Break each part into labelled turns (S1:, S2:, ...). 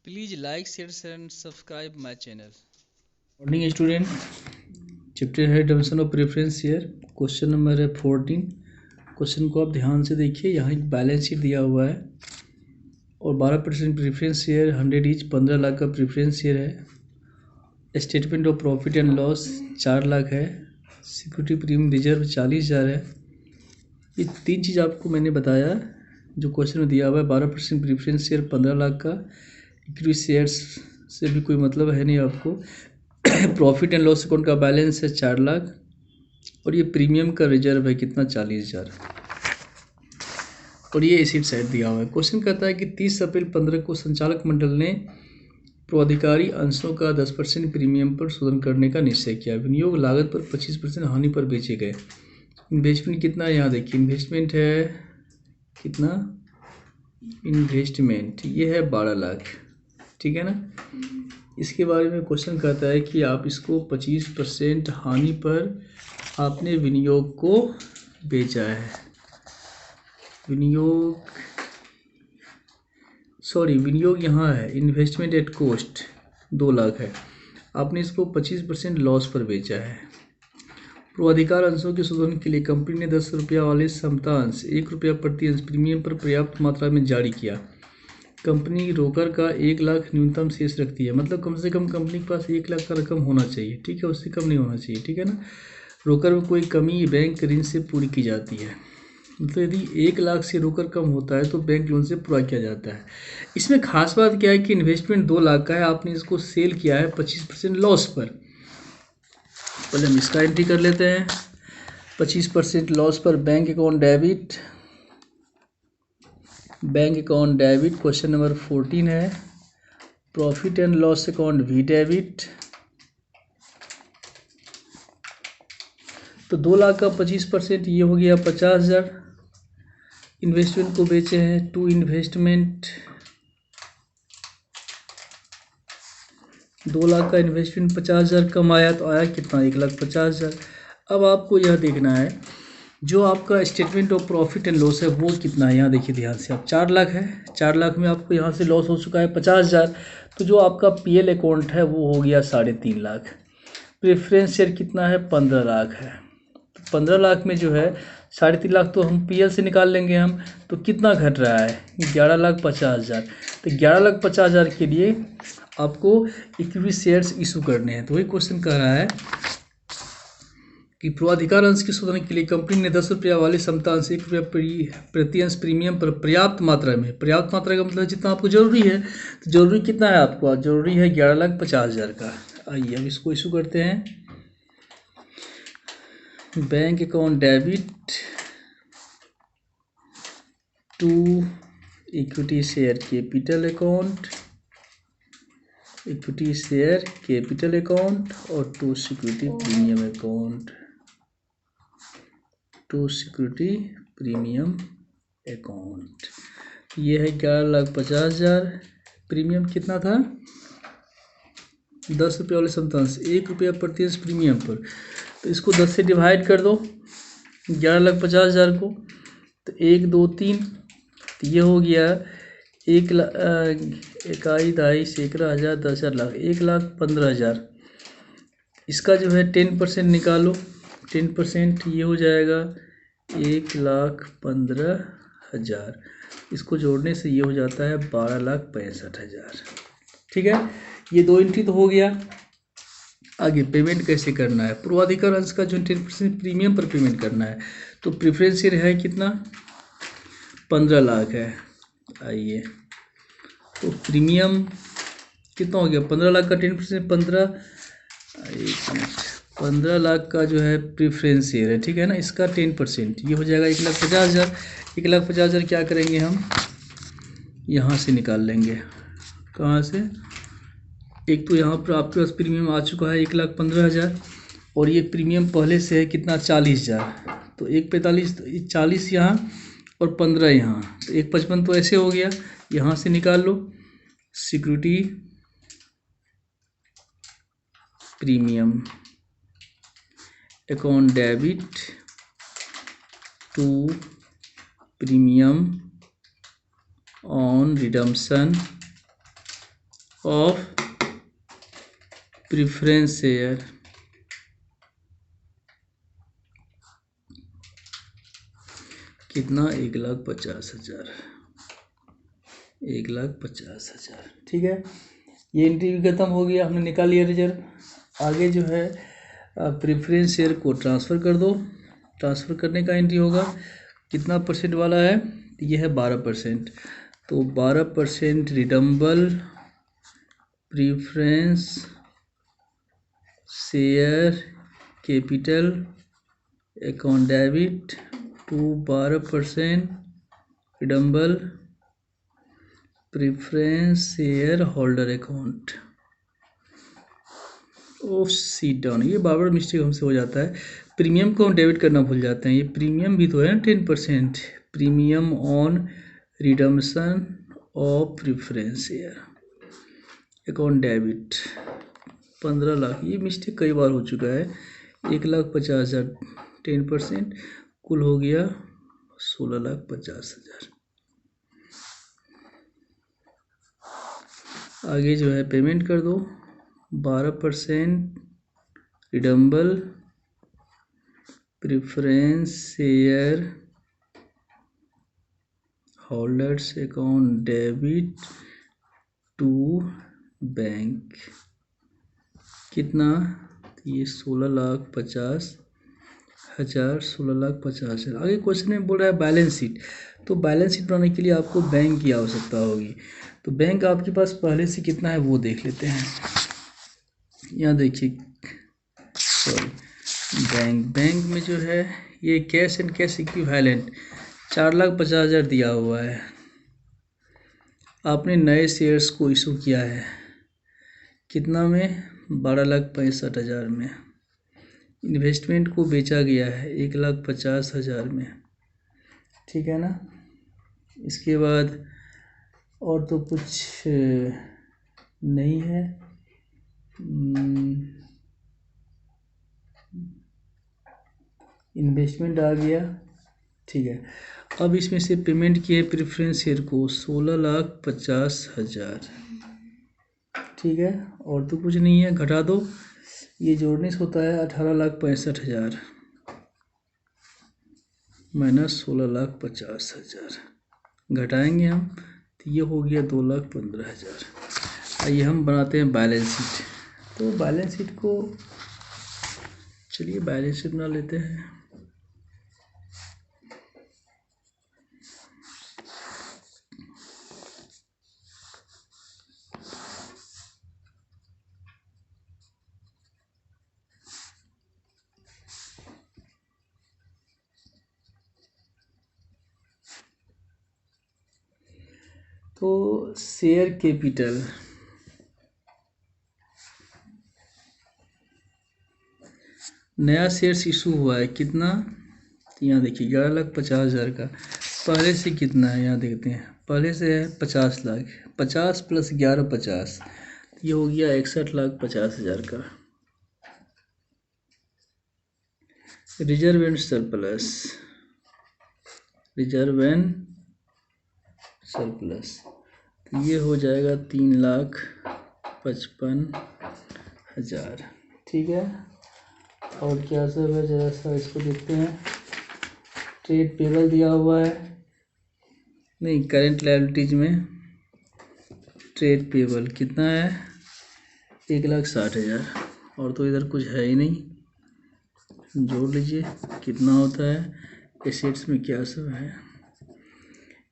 S1: Please like, share and subscribe my channel.
S2: Morning student. Chapter है definition of preference share. Question number है 14। Question को आप ध्यान से देखिए। यहाँ एक बैलेंस शीट दिया हुआ है और 12% प्रेफरेंस शेयर 100 ईच 15 लाख का प्रेफरेंस शेयर है। Statement of profit and loss 4 lakh है। सिक्योरिटी प्रीमियम रिजर्व 40,000 है। ये तीन चीज़ आपको मैंने बताया जो क्वेश्चन में दिया हुआ है। 12% प्रेफरेंस शेयर 15 लाख का, इक्विटी शेयर्स से भी कोई मतलब है नहीं आपको। प्रॉफिट एंड लॉस अकाउंट का बैलेंस है 4 लाख और ये प्रीमियम का रिजर्व है कितना 40,000 और ये एसिड साइड दिया हुआ है। क्वेश्चन कहता है कि 30 अप्रैल 15 को संचालक मंडल ने प्राधिकारी अंशों का 10% प्रीमियम पर शोधन करने का निश्चय किया। विनियोग लागत पर 25% हानि पर बेचे गए। इन्वेस्टमेंट कितना है यहाँ देखिए। इन्वेस्टमेंट है कितना, इन्वेस्टमेंट ये है 12 लाख, ठीक है ना। इसके बारे में क्वेश्चन कहता है कि आप इसको 25% हानि पर आपने विनियोग को बेचा है। विनियोग यहाँ है इन्वेस्टमेंट एट कॉस्ट 2 लाख है, आपने इसको 25% लॉस पर बेचा है। पूर्वाधिकार अंशों के शोधन के लिए कंपनी ने 10 रुपया वाले समता अंश 1 रुपया प्रति अंश प्रीमियम पर पर्याप्त मात्रा में जारी किया। कंपनी रोकर का 1 लाख न्यूनतम शेष रखती है, मतलब कम से कम कंपनी के पास 1 लाख का रकम होना चाहिए, ठीक है, उससे कम नहीं होना चाहिए, ठीक है ना। रोकर में कोई कमी बैंक ऋण से पूरी की जाती है, मतलब यदि 1 लाख से रोकर कम होता है तो बैंक लोन से पूरा किया जाता है। इसमें खास बात क्या है कि इन्वेस्टमेंट 2 लाख का है, आपने इसको सेल किया है 25% लॉस पर। पहले हम इसका एंट्री कर लेते हैं। 25% लॉस पर bank account debit, question number 14 है। प्रॉफिट एंड लॉस अकाउंट भी डेबिट। तो 2 लाख का 25% ये हो गया 50,000। इन्वेस्टमेंट को बेचे हैं टू इन्वेस्टमेंट, 2 लाख का इन्वेस्टमेंट 50,000 कम आया तो आया कितना 1,50,000। अब आपको यह देखना है जो आपका statement of profit and loss है वो कितना है। यहाँ देखिए ध्यान से, आप 4 लाख है, 4 लाख में आपको यहाँ से लॉस हो चुका है 50,000, तो जो आपका पीएल अकाउंट है वो हो गया 3.5 लाख। प्रेफरेंस शेयर कितना है 15 लाख है, तो 15 लाख में जो है 3.5 लाख तो हम पीएल से निकाल लेंगे हम, तो कितना घट रहा है 11,50,000। तो 11,50,000 के लिए आपको इक्विटी शेयर्स इशू करने हैं। तो वही क्वेश्चन कह रहा है कि पूर्वाधिकार अंश के शोधन के लिए कंपनी ने 10 रुपया वाले समता अंश 1 रुपया प्रति अंश प्रीमियम पर पर्याप्त मात्रा में, पर्याप्त मात्रा का मतलब जितना आपको जरूरी है, तो जरूरी कितना है आपको, जरूरी है 11,50,000 का। आइए अब इसको इशू करते हैं। Bank account debit to equity share capital account, equity share capital account और to security premium account, to security premium account. ये है 11,50,000। प्रीमियम कितना था 10 रुपये वाले समतांश 1 रुपया प्रति अंश प्रीमियम पर, तो इसको 10 से डिवाइड कर दो 11,50,000 को, तो 1 2 3, तो ये हो गया 1,21 ढाई सैकड़ा हज़ार 10,000 लाख 1,15,000। इसका जो है 10% निकालो, 10% ये हो जाएगा 1,15,000। इसको जोड़ने से ये हो जाता है 12,65,000, ठीक है। ये 2 एंट्री तो हो गया। आगे पेमेंट कैसे करना है, पूर्वाधिकार अंश का जो 10% प्रीमियम पर पेमेंट करना है, तो प्रेफरेंस शेयर है कितना 15 लाख है। आइए तो प्रीमियम कितना हो गया 15 लाख का 10% 15, 15 लाख का जो है प्रेफरेंस शेयर है, ठीक है ना। इसका 10% ये हो जाएगा 1,50,000। 1,50,000 क्या करेंगे हम यहाँ से निकाल लेंगे, कहाँ से, एक तो यहाँ पर आपके पास प्रीमियम आ चुका है 1,15,000 और ये प्रीमियम पहले से है कितना 40,000, तो 1,45 तो 40 यहाँ और 15 यहाँ, तो 1,55 तो ऐसे हो गया। यहाँ से निकाल लो security premium account debit to premium on redemption of preference share कितना, 1,50,000, 1,50,000। ठीक है, ये एंट्री भी खत्म हो गया, हमने निकाल लिया रिजर्व। आगे जो है प्रेफरेंस शेयर को ट्रांसफ़र कर दो। ट्रांसफ़र करने का एंट्री होगा, कितना परसेंट वाला है, ये है 12%। तो 12% redeemable preference share capital account debit to 12% redeemable preference share holder account. Off seat down, ये बार बार मिस्टेक हमसे हो जाता है, प्रीमियम को हम डेबिट करना भूल जाते हैं। ये प्रीमियम भी तो है ना 10%, premium on redemption of preference share account debit 15 lakh. ये मिस्टेक कई बार हो चुका है। 1,50,000 10%, कुल हो गया 16,50,000। आगे जो है पेमेंट कर दो, 12% redeemable preference share holders account debit to bank, कितना, ये 16,50,000, 16,50,000। आगे क्वेश्चन में बोल रहा है बैलेंस शीट, तो बैलेंस शीट बनाने के लिए आपको बैंक की आवश्यकता होगी। तो बैंक आपके पास पहले से कितना है वो देख लेते हैं। यहाँ देखिए, सॉरी, बैंक में जो है ये कैश एंड कैश इक्विवेलेंट 4,50,000 दिया हुआ है। आपने नए शेयर्स को इशू किया है कितना में, 12,65,000 में। इन्वेस्टमेंट को बेचा गया है 1,50,000 में। ठीक है ना, इसके बाद और तो कुछ नहीं है। इन्वेस्टमेंट आ गया, ठीक है। अब इसमें से पेमेंट किए प्रेफरेंस शेयर को 16,50,000, ठीक है। और तो कुछ नहीं है, घटा दो, ये जोड़ने से होता है 18,65,000 माइनस 16,50,000, घटाएंगे हम तो ये हो गया 2,15,000। आइए हम बनाते हैं बैलेंस शीट। तो बैलेंस शीट को, चलिए बैलेंस शीट बना लेते हैं। तो शेयर कैपिटल, नया शेयर्स इशू हुआ है कितना, यहाँ देखिए 11,50,000 का। पहले से कितना है यहाँ देखते हैं, पहले से है 50 लाख, 50 + 11 50, ये हो गया 61,50,000 का। Reserve and surplus, reserve and surplus, तो ये हो जाएगा 3,55,000। ठीक है, और क्या सब है जरा सा इसको देखते हैं। ट्रेड पेबल दिया हुआ है, नहीं करेंट लायबिलिटीज में ट्रेड पेबल कितना है, 1,60,000। और तो इधर कुछ है ही नहीं, जोड़ लीजिए कितना होता है। एसेट्स में क्या सब है,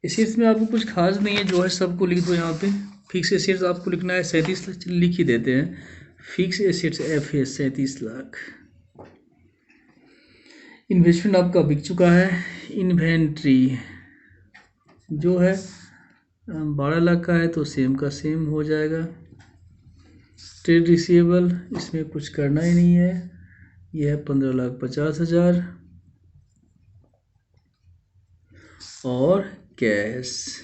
S2: एसेट्स में आपको कुछ खास नहीं है, जो है सबको लिख दो यहाँ पे। फिक्स एसेट्स आपको लिखना है 37 लिख ही देते हैं। Fix assets FA 37 lakh. Investment आपका बिक चुका है। इन्वेंट्री जो है 12 लाख का है, तो सेम का सेम हो जाएगा। ट्रेड रिसीवेबल, इसमें कुछ करना ही नहीं है, यह है 15,50,000। और कैश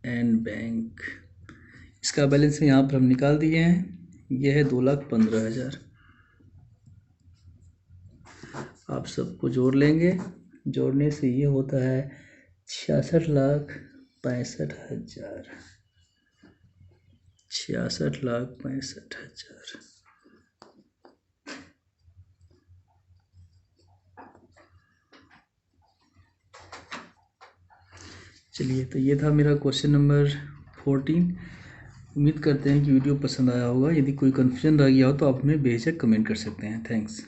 S2: एंड बैंक, इसका बैलेंस यहाँ पर हम निकाल दिए हैं, यह है 2,15,000। आप सबको जोड़ लेंगे, जोड़ने से ये होता है 66,65,000। 66,65,000। चलिए, तो ये था मेरा क्वेश्चन नंबर 14। उम्मीद करते हैं कि वीडियो पसंद आया होगा। यदि कोई कन्फ्यूजन रह गया हो तो आप हमें बेझिझक कमेंट कर सकते हैं। थैंक्स।